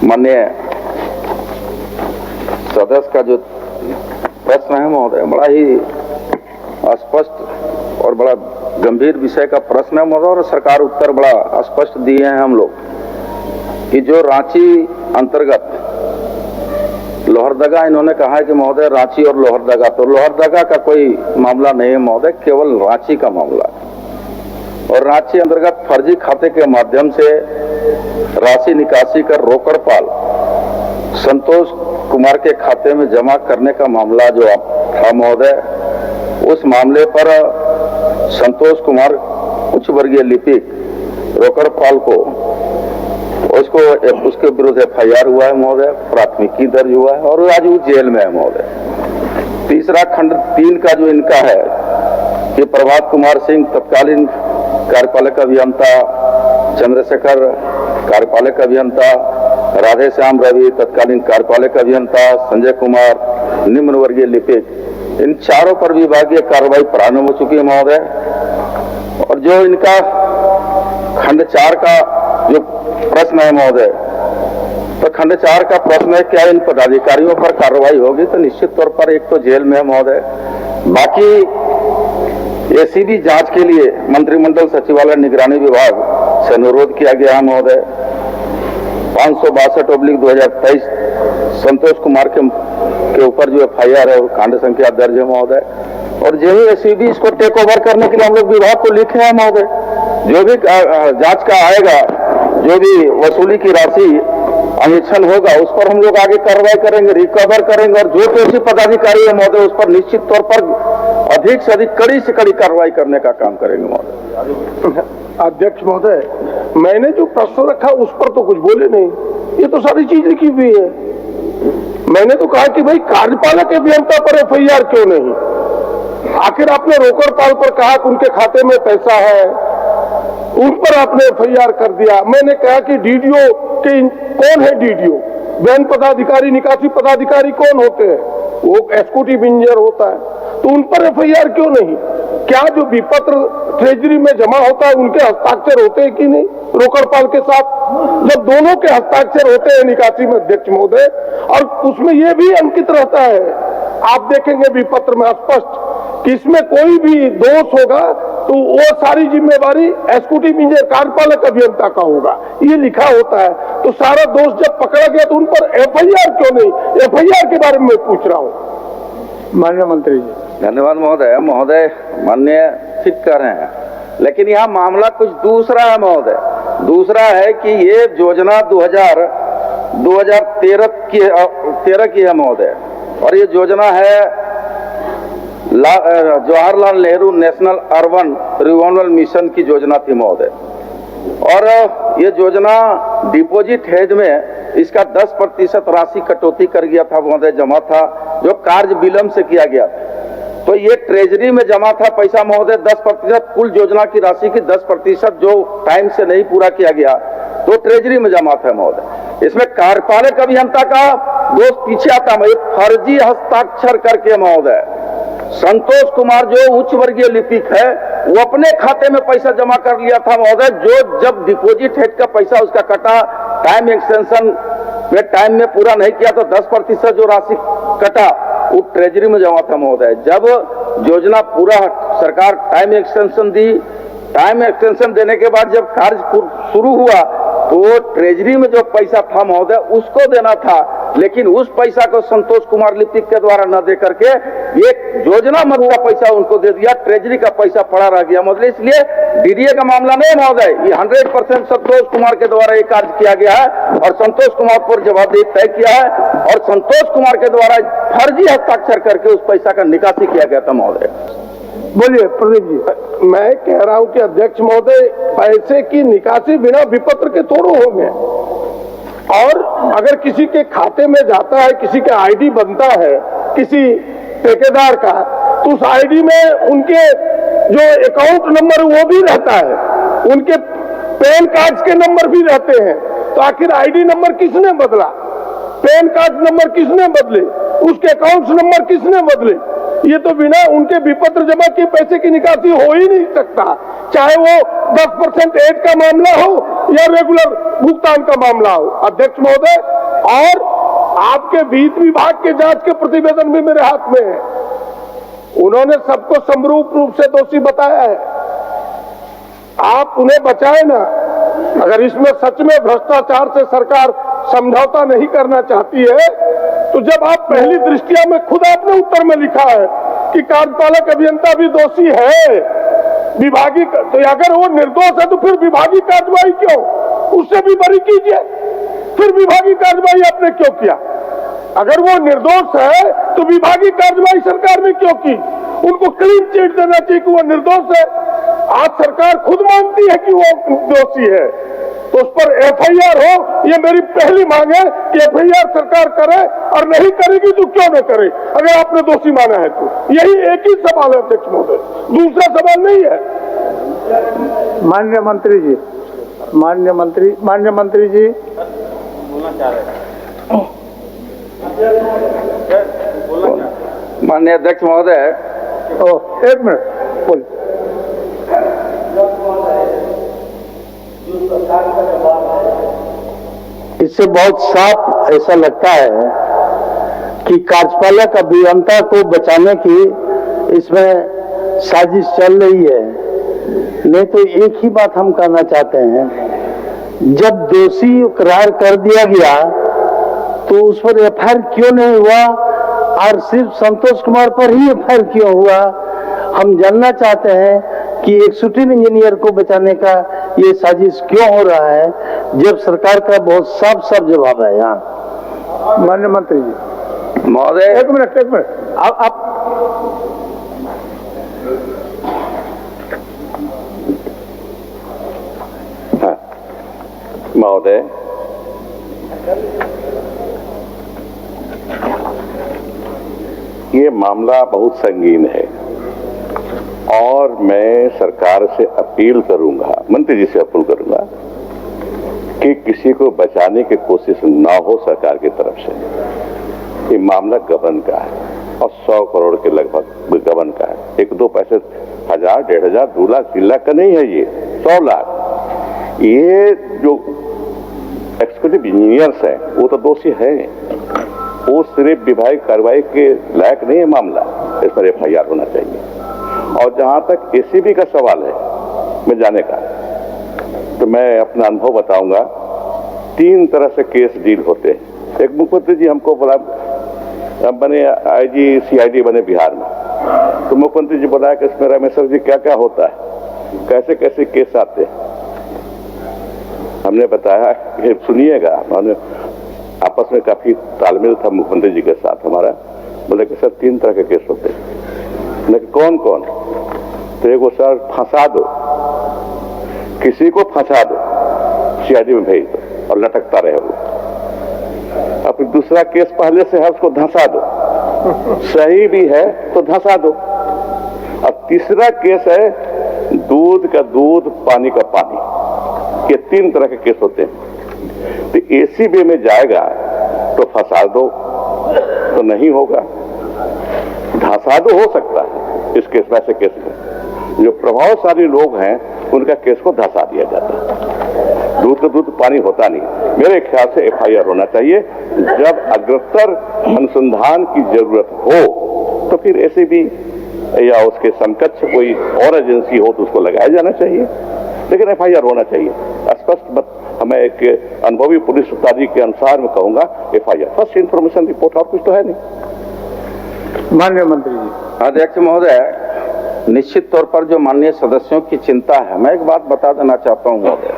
माननीय सदस्य का जो प्रश्न है महोदय, बड़ा ही स्पष्ट और बड़ा गंभीर विषय का प्रश्न है महोदय, और सरकार उत्तर बड़ा स्पष्ट दिए हैं हम लोग कि जो रांची अंतर्गत लोहरदगा, इन्होंने कहा है कि महोदय रांची और लोहरदगा, तो लोहरदगा का कोई मामला नहीं है महोदय, केवल रांची का मामला है। और रांची अंतर्गत फर्जी खाते के माध्यम से राशि निकासी कर रोकड़पाल संतोष कुमार के खाते में जमा करने का मामला जो था महोदय, उस मामले पर संतोष कुमार उच्च वर्गीय लिपिक रोकड़पाल को उसके विरुद्ध FIR हुआ है महोदय, प्राथमिकी दर्ज हुआ है और आज वो जेल में है महोदय। तीसरा खंड 3 का जो इनका है कि प्रभात कुमार सिंह तत्कालीन कार्यपालक अभियंता, चंद्रशेखर कार्यपालक अभियंता, राधे श्याम रवि तत्कालीन कार्यपालक अभियंता, संजय कुमार निम्न वर्गीय लिपिक, इन चारों पर विभागीय कार्रवाई प्रारंभ हो चुकी है महोदय। और जो इनका खंड 4 का जो प्रश्न है महोदय, तो खंड 4 का प्रश्न है क्या इन पदाधिकारियों पर कार्रवाई होगी, तो निश्चित तौर पर एक तो जेल में है महोदय, बाकी ACB जांच के लिए मंत्रिमंडल सचिवालय निगरानी विभाग से अनुरोध किया गया है महोदय। 562/2023 संतोष कुमार के ऊपर जो FIR है वो कांड संख्या दर्ज है महोदय। और जो भी ACB इसको टेक ओवर करने के लिए हम लोग विभाग को लिखे हैं महोदय, जो भी जांच का आएगा, जो भी वसूली की राशि अन्वेषण होगा उस पर हम लोग आगे कार्रवाई करेंगे, रिकवर करेंगे, और जो दोषी पदाधिकारी है महोदय उस पर निश्चित तौर पर अधिक से अधिक कड़ी से कड़ी कार्रवाई करने का काम करेंगे महोदय। अध्यक्ष महोदय, मैंने जो प्रश्न रखा उस पर तो कुछ बोले नहीं, ये तो सारी चीज लिखी हुई है। मैंने तो कहा कि भाई कार्यपालक अभियंता पर FIR क्यों नहीं? आखिर आपने रोकड़पाल पर कहा कि उनके खाते में पैसा है, उन पर आपने FIR कर दिया। मैंने कहा कि DDO के कौन है DDO? वैन पदाधिकारी, निकासी पदाधिकारी कौन होते हैं? वो एग्जीक्यूटिव इंजीनियर होता है, तो उन पर FIR क्यों नहीं? क्या जो विपत्र ट्रेजरी में जमा होता है उनके हस्ताक्षर होते हैं कि नहीं रोकड़पाल के साथ? जब दोनों के हस्ताक्षर होते हैं निकासी में अध्यक्ष महोदय, और उसमें यह भी अंकित रहता है, आप देखेंगे विपत्र में स्पष्ट कि इसमें कोई भी दोष होगा तो वो सारी जिम्मेवारी एग्जीक्यूटिव इंजीनियर कार्यपालक अभियंता का होगा, ये लिखा होता है। तो सारा दोष जब पकड़ा गया तो उन पर FIR क्यों नहीं? FIR के बारे में मैं पूछ रहा हूँ माननीय मंत्री जी। धन्यवाद महोदय। महोदय माननीय ठीक कर रहे हैं, लेकिन यहाँ मामला कुछ दूसरा है महोदय। दूसरा है कि ये योजना 2013 की है महोदय, और ये योजना है Jawaharlal Nehru national urban renewal mission की योजना थी महोदय। और ये योजना डिपॉजिट हेड में इसका 10% राशि कटौती कर गया था महोदय, जमा था जो कार्य विलंब से किया गया था। तो ये ट्रेजरी में जमा था पैसा महोदय 10%, कुल योजना की राशि की 10% जो टाइम से नहीं पूरा किया गया तो ट्रेजरी में जमा था महोदय। इसमें कार्यपालक अभियंता का दोष पीछे आता है, फर्जी हस्ताक्षर करके महोदय संतोष कुमार जो उच्च वर्गीय लिपिक है वो अपने खाते में पैसा जमा कर लिया था महोदय, जो जब डिपॉजिट हेड का पैसा उसका कटा, टाइम एक्सटेंशन में टाइम में पूरा नहीं किया तो 10% जो राशि कटा वो ट्रेजरी में जमा था महोदय। जब योजना पूरा सरकार टाइम एक्सटेंशन दी, टाइम एक्सटेंशन देने के बाद जब कार्य शुरू हुआ तो वो ट्रेजरी में जो पैसा था महोदय उसको देना था, लेकिन उस पैसा को संतोष कुमार लिपिक के द्वारा न दे करके ये योजना मद का पैसा उनको दे दिया, ट्रेजरी का पैसा पड़ा रह गया महोदय। इसलिए DDA का मामला नहीं महोदय, ये 100% संतोष कुमार के द्वारा ये कार्य किया गया है और संतोष कुमार पर जवाबदेही तय किया है, और संतोष कुमार के द्वारा फर्जी हस्ताक्षर करके उस पैसा का निकासी किया गया था महोदय। बोलिए प्रदीप जी। मैं कह रहा हूं कि अध्यक्ष महोदय, पैसे की निकासी बिना विपत्र के थोड़ो होंगे, और अगर किसी के खाते में जाता है, किसी का ID बनता है किसी ठेकेदार का, तो उस ID में उनके जो अकाउंट नंबर वो भी रहता है, उनके पैन कार्ड के नंबर भी रहते हैं। तो आखिर ID नंबर किसने बदला? पैन कार्ड नंबर किसने बदले? उसके अकाउंट नंबर किसने बदले? ये तो बिना उनके विपत्र जमा किए पैसे की निकासी हो ही नहीं सकता। चाहे वो 10% एड का मामला हो या रेगुलर भुगतान का मामला हो। अध्यक्ष महोदय, और आपके वित्त विभाग के जांच के प्रतिवेदन भी मेरे हाथ में है। उन्होंने सबको समरूप रूप से दोषी बताया है। आप उन्हें बचाए ना। अगर इसमें सच में भ्रष्टाचार से सरकार समझौता नहीं करना चाहती है, तो जब आप पहली दृष्टिया में खुद आपने उत्तर में लिखा है कि कार्यपालक अभियंता भी दोषी है, विभागीय, तो अगर वो निर्दोष है तो फिर विभागीय कार्रवाई क्यों? उससे भी बरी कीजिए। फिर विभागीय कार्रवाई आपने क्यों किया? अगर वो निर्दोष है तो विभागीय कार्रवाई सरकार ने क्यों की? उनको क्लीन चिट देना चाहिए कि वो निर्दोष है। आज सरकार खुद मानती है कि वो दोषी है, तो उस पर एफआईआर हो, ये मेरी पहली मांग है कि एफआईआर सरकार करे, और नहीं करेगी तो क्यों न करे, अगर आपने दोषी माना है तो। यही एक ही सवाल है अध्यक्ष महोदय, दूसरा सवाल नहीं है। माननीय मंत्री जी, माननीय मंत्री जी बोलना चाह रहे हैं। माननीय अध्यक्ष महोदय, एक मिनट बोल। इससे बहुत साफ ऐसा लगता है कि कार्यपालक अभियंता को बचाने की इसमें साजिश चल रही है। नहीं तो एक ही बात हम कहना चाहते हैं, जब दोषी करार कर दिया गया तो उस पर एफआईआर क्यों नहीं हुआ, और सिर्फ संतोष कुमार पर ही एफआईआर क्यों हुआ? हम जानना चाहते हैं कि एक शूटिंग इंजीनियर को बचाने का ये साजिश क्यों हो रहा है, जब सरकार का बहुत साफ साफ जवाब है यहाँ। माननीय मंत्री जी महोदय, एक मिनट आप महोदय, ये मामला बहुत संगीन है और मैं सरकार से अपील करूंगा, मंत्री जी से अपील करूंगा कि किसी को बचाने की कोशिश ना हो सरकार की तरफ से। ये मामला गबन का है और 100 करोड़ के लगभग गबन का है। 1-2 पैसे, 1000, 1500, 2 लाख, 3 लाख का नहीं है, ये 100 लाख। ये जो एक्जीक्यूटिव इंजीनियर्स हैं वो तो दोषी है, वो सिर्फ विभागीय कार्रवाई के लायक नहीं है मामला, इस पर एफआईआर होना चाहिए। और जहां तक एसीबी का सवाल है मैं जाने का, तो मैं अपना अनुभव बताऊंगा। 3 तरह से केस डील होते हैं। एक मुख्यमंत्री जी हमको बोला, हम बने आईजी सीआईडी बने बिहार में, तो मुख्यमंत्री जी बोला कि इसमें रमेश्वर जी क्या क्या होता है, कैसे कैसे केस आते हैं। हमने बताया कि सुनिएगा, हमने आपस में काफी तालमेल था मुख्यमंत्री जी के साथ हमारा। बोले कि सर 3 तरह के केस होते हैं। लेकिन कौन कौन? तो एक वो सर फंसा दो, किसी को फंसा दो, सीआईडी में भेज दो और लटकता रहे वो। और फिर दूसरा केस पहले से है, उसको धंसा दो, सही भी है तो धंसा दो। और तीसरा केस है दूध का दूध पानी का पानी। ये 3 तरह के केस होते हैं। तो एसीबी में जाएगा तो फंसा दो तो नहीं होगा, धंसा दो हो सकता है। इस केस में, ऐसे केस में जो प्रभावशाली लोग हैं उनका केस को धंसा दिया जाता है। दूध का दूध पानी होता नहीं। मेरे ख्याल से एफआईआर होना चाहिए। जब अग्रतर अनुसंधान की जरूरत हो तो फिर एसीबी या उसके समकक्ष कोई और एजेंसी हो तो उसको लगाया जाना चाहिए, लेकिन एफआईआर होना चाहिए। स्पष्ट हमें एक अनुभवी पुलिस अधिकारी के अनुसार मैं कहूंगा एफआईआर, फर्स्ट इंफॉर्मेशन रिपोर्ट, और कुछ तो है नहीं। माननीय मंत्री जी। अध्यक्ष महोदय, निश्चित तौर पर जो माननीय सदस्यों की चिंता है, मैं एक बात बता देना चाहता हूं महोदय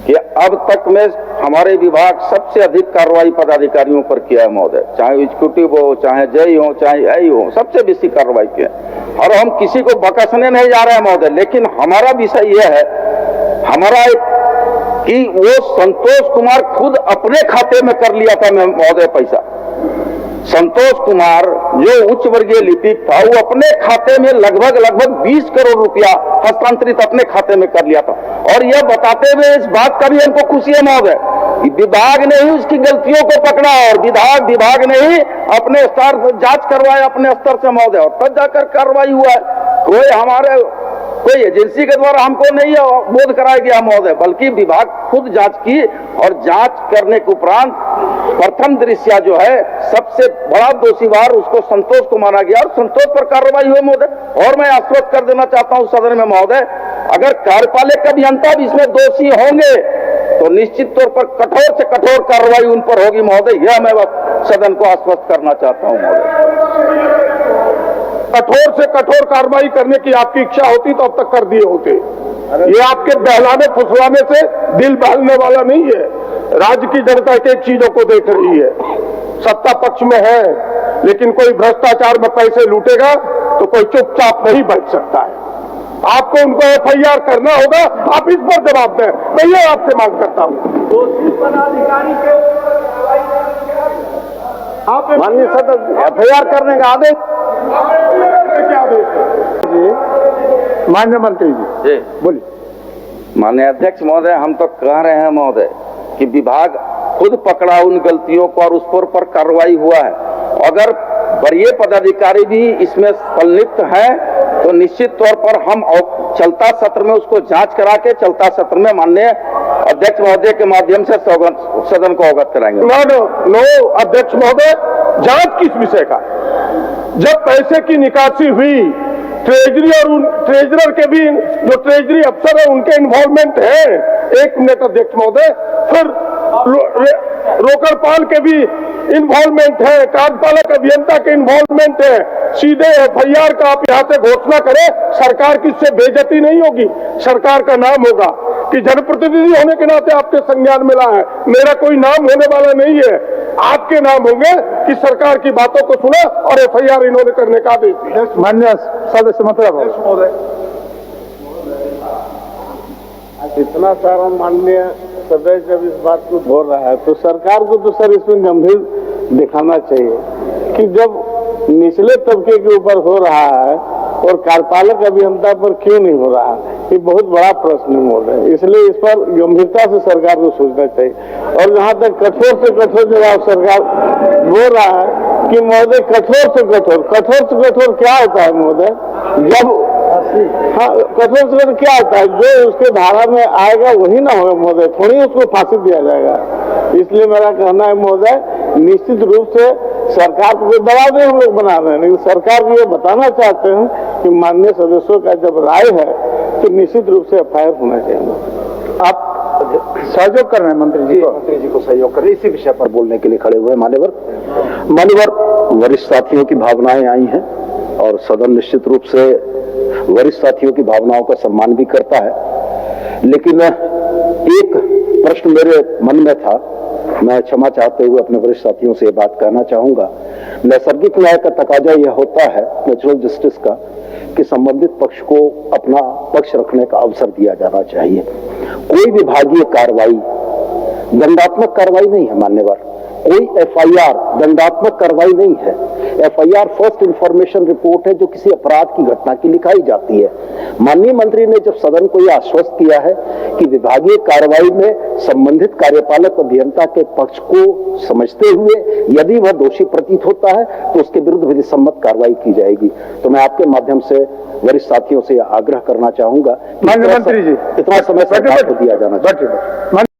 कि अब तक में हमारे विभाग सबसे अधिक कार्रवाई पदाधिकारियों पर किया है महोदय, चाहे एग्जीक्यूटिव हो, चाहे जेई हो, चाहे आई हो, सबसे बेसी कार्रवाई किया। और हम किसी को बकसने नहीं जा रहे हैं महोदय, लेकिन हमारा विषय यह है, हमारा कि वो संतोष कुमार खुद अपने खाते में कर लिया था महोदय पैसा। संतोष कुमार जो उच्च वर्गीय लिपिक था, वो अपने खाते में लगभग 20 करोड़ रुपया हस्तांतरित अपने खाते में कर लिया था। और यह बताते हुए इस बात का भी हमको खुशी है महोदय, विभाग ने ही उसकी गलतियों को पकड़ा और विभाग ने ही अपने स्तर पर जांच करवाया अपने स्तर से महोदय, और तब जाकर कार्रवाई हुआ है। कोई हमारे कोई एजेंसी के द्वारा हमको नहीं बोध कराया गया महोदय, बल्कि विभाग खुद जांच की और जांच करने के उपरांत प्रथम दृश्या जो है सबसे बड़ा दोषीवार उसको संतोष को माना गया और संतोष पर कार्रवाई हुई महोदय। और मैं आश्वस्त कर देना चाहता हूं सदन में महोदय, अगर कार्यपालक अभियंता भी इसमें दोषी होंगे तो निश्चित तौर पर कठोर से कठोर कार्रवाई उन पर होगी महोदय, यह मैं सदन को आश्वस्त करना चाहता हूं महोदय। कठोर से कठोर कार्रवाई करने की आपकी इच्छा होती तो अब तक कर दिए होते। ये आपके बहलाने फुसलाने से दिल बहलने वाला नहीं है। राज्य की जनता एक चीजों को देख रही है, सत्ता पक्ष में है, लेकिन कोई भ्रष्टाचार में पैसे लूटेगा तो कोई चुपचाप नहीं बैठ सकता है। आपको उनको FIR करना होगा, आप इस पर जवाब दें, मैं ये आपसे मांग करता हूं। आप माननीय सदस्य FIR करने का आदेश। क्या आदेश है? माननीय मंत्री जी बोलिए। माननीय अध्यक्ष महोदय, हम तो कह रहे हैं महोदय कि विभाग खुद पकड़ा उन गलतियों को और उस पर कार्रवाई हुआ है। अगर वरीय पदाधिकारी भी इसमें संलिप्त हैं तो निश्चित तौर पर हम चलता सत्र में उसको जांच करा के चलता सत्र में माननीय अध्यक्ष महोदय के माध्यम से सदन को अवगत कराएंगे। नो अध्यक्ष महोदय, जांच किस विषय का? जब पैसे की निकासी हुई, ट्रेजरी और उन ट्रेजरर के भी जो ट्रेजरी अफसर है उनके इन्वॉल्वमेंट है। एक मिनट अध्यक्ष महोदय, फिर रोकड़पाल के भी इन्वॉल्वमेंट है, कार्यपालक अभियंता के इन्वॉल्वमेंट है। सीधे FIR का आप यहाँ से घोषणा करें, सरकार की इससे बेइज्जती नहीं होगी, सरकार का नाम होगा कि जनप्रतिनिधि होने के नाते आपके संज्ञान मिला है। मेरा कोई नाम होने वाला नहीं है, आपके नाम होंगे कि सरकार की बातों को सुना और FIR इन्होंने करने का आदेश दिया। माननीय सदस्य मतलब इतना सारा माननीय सदस्य जब इस बात को बोल रहा है तो सरकार को तो सर इसमें गंभीर दिखाना चाहिए कि जब निचले तबके के ऊपर हो रहा है और कार्यपालक अभियंता पर क्यों नहीं हो रहा, ये बहुत बड़ा प्रश्न हो रहा है। इसलिए इस पर गंभीरता से सरकार को सोचना चाहिए। और जहाँ तक कठोर से कठोर जवाब सरकार बोल रहा है कि महोदय कठोर से कठोर क्या होता है महोदय? जब हाँ, कठोर से कठोर क्या होता है? जो उसके धारा में आएगा वही ना होगा महोदय, थोड़ी उसको फांसी दिया जाएगा। इसलिए मेरा कहना है महोदय, निश्चित रूप से सरकार को दबाव नहीं हम लोग बना रहे हैं, लेकिन सरकार को ये बताना चाहते हैं कि माननीय सदस्यों का जब राय है तो निश्चित रूप से FIR होना चाहिए। आप सहयोग कर रहे हैं मंत्री जी को सहयोग कर रहे, इसी विषय पर बोलने के लिए खड़े हुए। मान्यवर वरिष्ठ साथियों की भावनाएं आई हैं और सदन निश्चित रूप से वरिष्ठ साथियों की भावनाओं का सम्मान भी करता है, लेकिन एक प्रश्न मेरे मन में था, मैं क्षमा चाहते हुए अपने वरिष्ठ साथियों से ये बात कहना चाहूंगा। नैसर्गिक न्याय का तकाजा यह होता है, नेचुरल जस्टिस का, कि संबंधित पक्ष को अपना पक्ष रखने का अवसर दिया जाना चाहिए। कोई विभागीय कार्रवाई दंडात्मक कार्रवाई नहीं है मान्यवर, कोई FIR दंडात्मक कार्रवाई नहीं है। FIR फर्स्ट इंफॉर्मेशन रिपोर्ट है जो किसी अपराध की घटना की लिखाई जाती है। माननीय मंत्री ने जब सदन को यह आश्वस्त किया है कि विभागीय कार्रवाई में संबंधित कार्यपालक अभियंता के पक्ष को समझते हुए यदि वह दोषी प्रतीत होता है तो उसके विरुद्ध विधि सम्मत कार्रवाई की जाएगी। तो मैं आपके माध्यम से वरिष्ठ साथियों से आग्रह करना चाहूंगा, माननीय मंत्री जी, इतना समय सरकार को दिया जाना चाहिए।